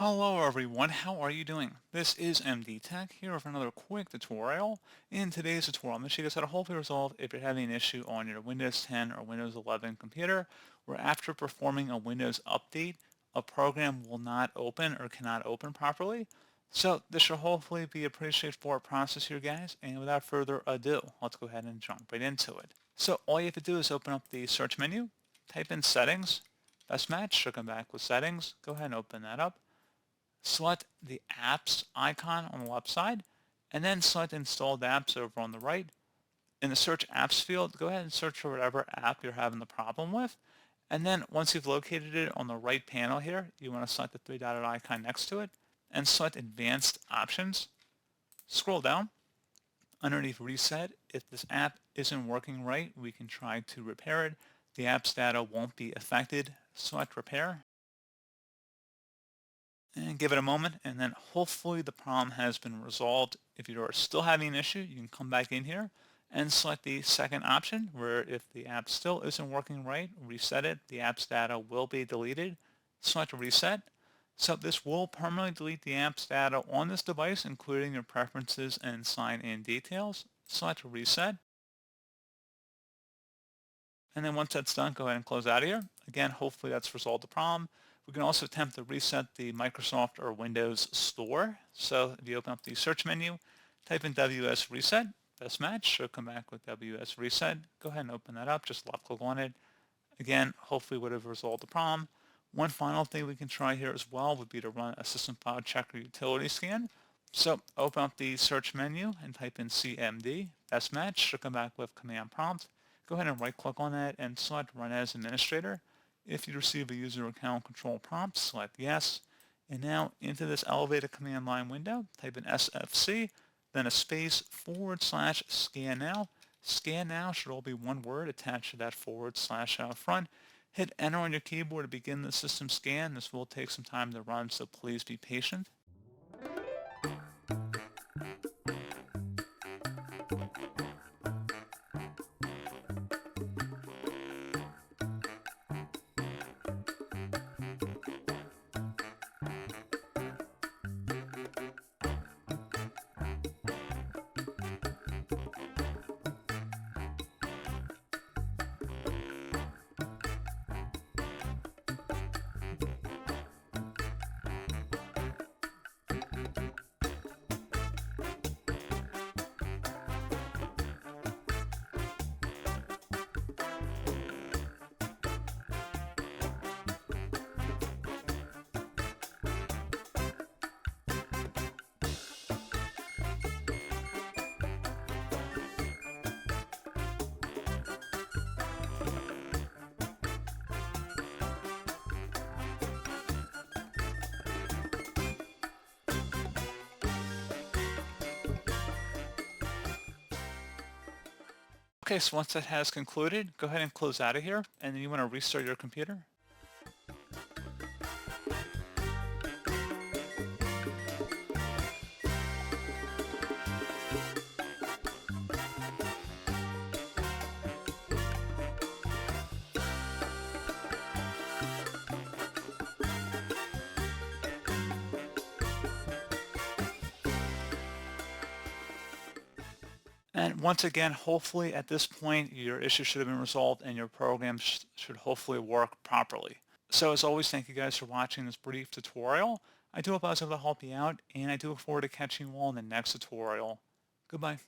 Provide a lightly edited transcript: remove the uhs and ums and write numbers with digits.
Hello everyone, how are you doing? This is MD Tech here with another quick tutorial. In today's tutorial, I'm going to show you guys how to hopefully resolve if you're having an issue on your Windows 10 or Windows 11 computer, where after performing a Windows update, a program will not open or cannot open properly. So this should hopefully be a pretty straightforward process here, guys, and without further ado, let's go ahead and jump right into it. So all you have to do is open up the search menu, type in settings, best match, should come back with settings, go ahead and open that up. Select the apps icon on the left side, and then select installed apps over on the right. In the search apps field, go ahead and search for whatever app you're having the problem with. And then once you've located it on the right panel here, you want to select the three-dotted icon next to it and select advanced options. Scroll down underneath reset. If this app isn't working right, we can try to repair it. The app's data won't be affected. Select repair and give it a moment, and then hopefully the problem has been resolved. If you're still having an issue, you can come back in here and select the second option, where if the app still isn't working right, reset it. The app's data will be deleted. Select reset. So this will permanently delete the app's data on this device, including your preferences and sign-in details. Select reset. And then once that's done, go ahead and close out of here. Again, hopefully that's resolved the problem. We can also attempt to reset the Microsoft or Windows Store. So if you open up the search menu, type in WS Reset, best match, should come back with WS Reset. Go ahead and open that up, just left click on it. Again, hopefully would have resolved the problem. One final thing we can try here as well would be to run a System File Checker utility scan. So open up the search menu and type in CMD, best match, should come back with command prompt. Go ahead and right click on that and select Run as Administrator. If you receive a user account control prompt, select yes. And now into this elevated command line window, type in SFC, then a space / scan now. Scan now should all be one word attached to that / out front. Hit enter on your keyboard to begin the system scan. This will take some time to run, so please be patient. Okay, so once that has concluded, go ahead and close out of here, and then you want to restart your computer. And once again, hopefully at this point, your issue should have been resolved and your program should hopefully work properly. So as always, thank you guys for watching this brief tutorial. I do hope I was able to help you out, and I do look forward to catching you all in the next tutorial. Goodbye.